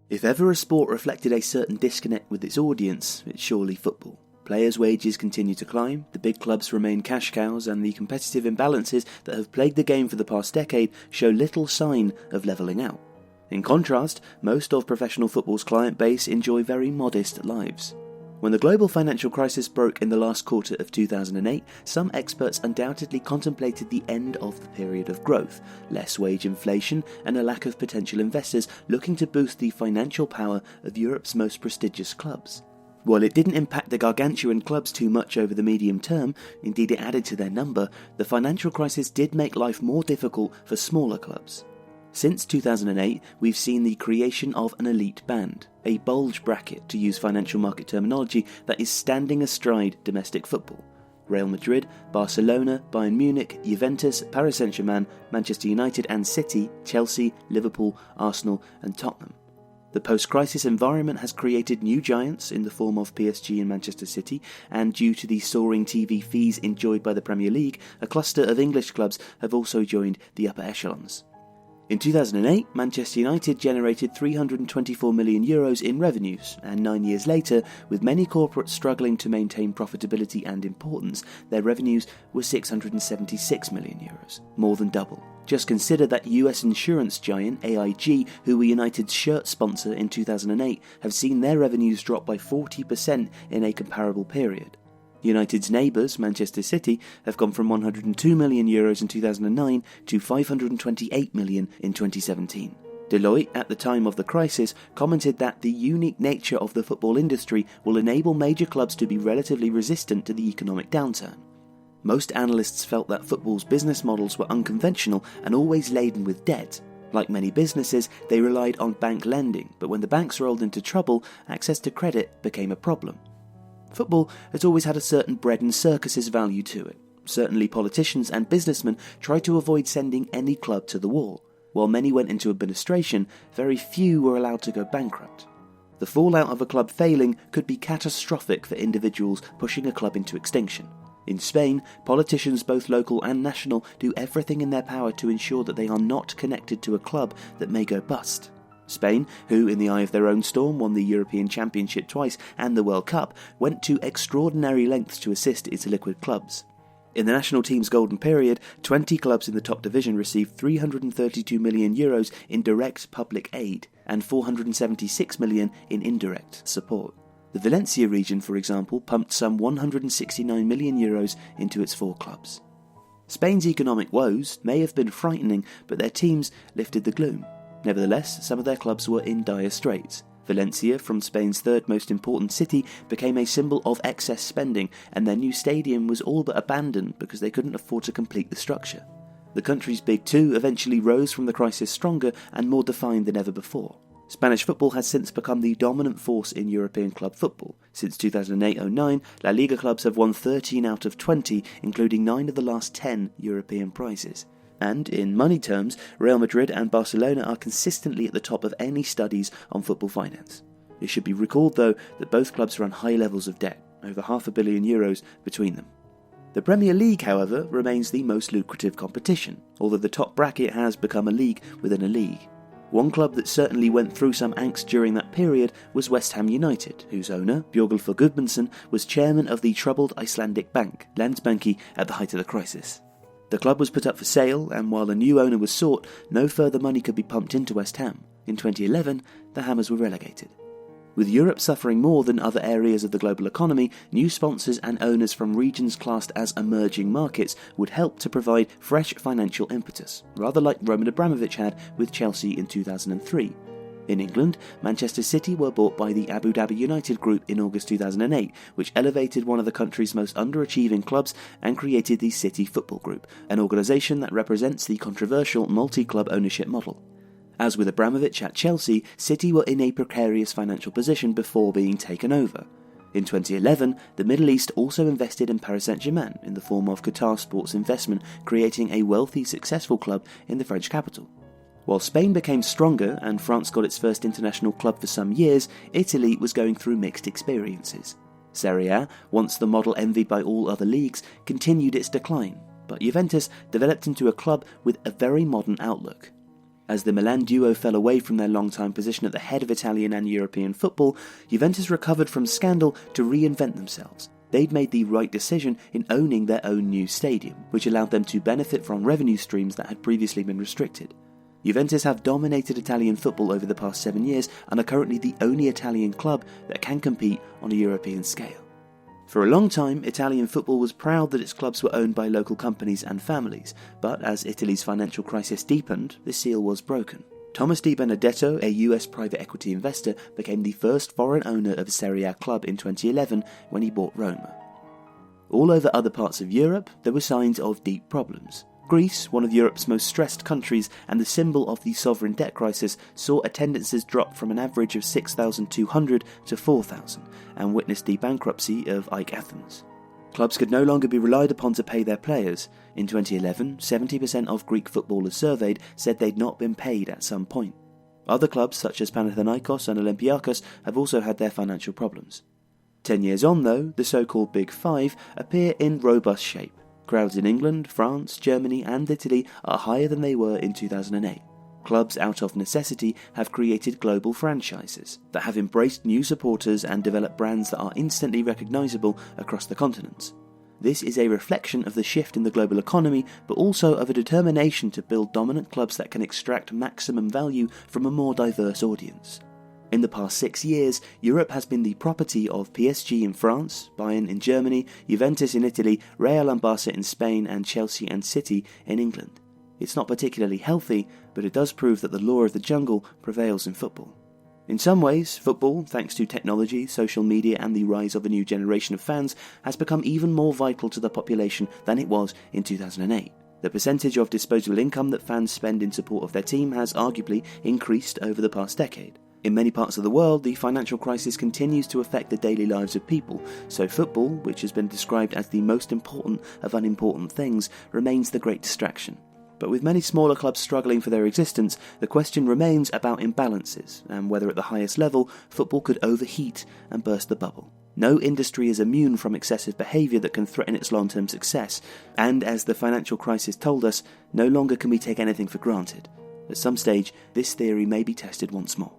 If ever a sport reflected a certain disconnect with its audience, it's surely football. Players' wages continue to climb, the big clubs remain cash cows, and the competitive imbalances that have plagued the game for the past decade show little sign of levelling out. In contrast, most of professional football's client base enjoy very modest lives. When the global financial crisis broke in the last quarter of 2008, some experts undoubtedly contemplated the end of the period of growth, less wage inflation, and a lack of potential investors looking to boost the financial power of Europe's most prestigious clubs. While it didn't impact the gargantuan clubs too much over the medium term, indeed it added to their number, the financial crisis did make life more difficult for smaller clubs. Since 2008, we've seen the creation of an elite band, a bulge bracket to use financial market terminology that is standing astride domestic football. Real Madrid, Barcelona, Bayern Munich, Juventus, Paris Saint-Germain, Manchester United and City, Chelsea, Liverpool, Arsenal and Tottenham. The post-crisis environment has created new giants in the form of PSG and Manchester City, and due to the soaring TV fees enjoyed by the Premier League, a cluster of English clubs have also joined the upper echelons. In 2008, Manchester United generated €324 million in revenues, and 9 years later, with many corporates struggling to maintain profitability and importance, their revenues were €676 million, more than double. Just consider that US insurance giant AIG, who were United's shirt sponsor in 2008, have seen their revenues drop by 40% in a comparable period. United's neighbours, Manchester City, have gone from €102 million in 2009 to €528 million in 2017. Deloitte, at the time of the crisis, commented that the unique nature of the football industry will enable major clubs to be relatively resistant to the economic downturn. Most analysts felt that football's business models were unconventional and always laden with debt. Like many businesses, they relied on bank lending, but when the banks rolled into trouble, access to credit became a problem. Football has always had a certain bread and circuses value to it. Certainly politicians and businessmen tried to avoid sending any club to the wall. While many went into administration, very few were allowed to go bankrupt. The fallout of a club failing could be catastrophic for individuals pushing a club into extinction. In Spain, politicians both local and national do everything in their power to ensure that they are not connected to a club that may go bust. Spain, who in the eye of their own storm won the European Championship twice and the World Cup, went to extraordinary lengths to assist its liquid clubs. In the national team's golden period, 20 clubs in the top division received €332 million in direct public aid and €476 million in indirect support. The Valencia region, for example, pumped some €169 million into its 4 clubs. Spain's economic woes may have been frightening, but their teams lifted the gloom. Nevertheless, some of their clubs were in dire straits. Valencia, from Spain's third most important city, became a symbol of excess spending, and their new stadium was all but abandoned because they couldn't afford to complete the structure. The country's big two eventually rose from the crisis stronger and more defined than ever before. Spanish football has since become the dominant force in European club football. Since 2008-09, La Liga clubs have won 13 out of 20, including 9 of the last 10 European prizes. And, in money terms, Real Madrid and Barcelona are consistently at the top of any studies on football finance. It should be recalled, though, that both clubs run high levels of debt, over €500 million between them. The Premier League, however, remains the most lucrative competition, although the top bracket has become a league within a league. One club that certainly went through some angst during that period was West Ham United, whose owner, Björgulfur Gudmundsson, was chairman of the troubled Icelandic bank, Landsbanki, at the height of the crisis. The club was put up for sale, and while a new owner was sought, no further money could be pumped into West Ham. In 2011, the Hammers were relegated. With Europe suffering more than other areas of the global economy, new sponsors and owners from regions classed as emerging markets would help to provide fresh financial impetus, rather like Roman Abramovich had with Chelsea in 2003. In England, Manchester City were bought by the Abu Dhabi United Group in August 2008, which elevated one of the country's most underachieving clubs and created the City Football Group, an organisation that represents the controversial multi-club ownership model. As with Abramovich at Chelsea, City were in a precarious financial position before being taken over. In 2011, the Middle East also invested in Paris Saint-Germain in the form of Qatar Sports Investment, creating a wealthy, successful club in the French capital. While Spain became stronger and France got its first international club for some years, Italy was going through mixed experiences. Serie A, once the model envied by all other leagues, continued its decline, but Juventus developed into a club with a very modern outlook. As the Milan duo fell away from their long-time position at the head of Italian and European football, Juventus recovered from scandal to reinvent themselves. They'd made the right decision in owning their own new stadium, which allowed them to benefit from revenue streams that had previously been restricted. Juventus have dominated Italian football over the past 7 years and are currently the only Italian club that can compete on a European scale. For a long time, Italian football was proud that its clubs were owned by local companies and families, but as Italy's financial crisis deepened, the seal was broken. Thomas Di Benedetto, a US private equity investor, became the first foreign owner of a Serie A club in 2011 when he bought Roma. All over other parts of Europe, there were signs of deep problems. Greece, one of Europe's most stressed countries and the symbol of the sovereign debt crisis, saw attendances drop from an average of 6,200 to 4,000 and witnessed the bankruptcy of AEK Athens. Clubs could no longer be relied upon to pay their players. In 2011, 70% of Greek footballers surveyed said they'd not been paid at some point. Other clubs such as Panathinaikos and Olympiakos have also had their financial problems. 10 years on though, the so-called Big Five appear in robust shape. Crowds in England, France, Germany and Italy are higher than they were in 2008. Clubs out of necessity have created global franchises that have embraced new supporters and developed brands that are instantly recognisable across the continents. This is a reflection of the shift in the global economy, but also of a determination to build dominant clubs that can extract maximum value from a more diverse audience. In the past 6 years, Europe has been the property of PSG in France, Bayern in Germany, Juventus in Italy, Real and Barca in Spain, and Chelsea and City in England. It's not particularly healthy, but it does prove that the law of the jungle prevails in football. In some ways, football, thanks to technology, social media and the rise of a new generation of fans, has become even more vital to the population than it was in 2008. The percentage of disposable income that fans spend in support of their team has arguably increased over the past decade. In many parts of the world, the financial crisis continues to affect the daily lives of people, so football, which has been described as the most important of unimportant things, remains the great distraction. But with many smaller clubs struggling for their existence, the question remains about imbalances, and whether at the highest level, football could overheat and burst the bubble. No industry is immune from excessive behaviour that can threaten its long-term success, and as the financial crisis told us, no longer can we take anything for granted. At some stage, this theory may be tested once more.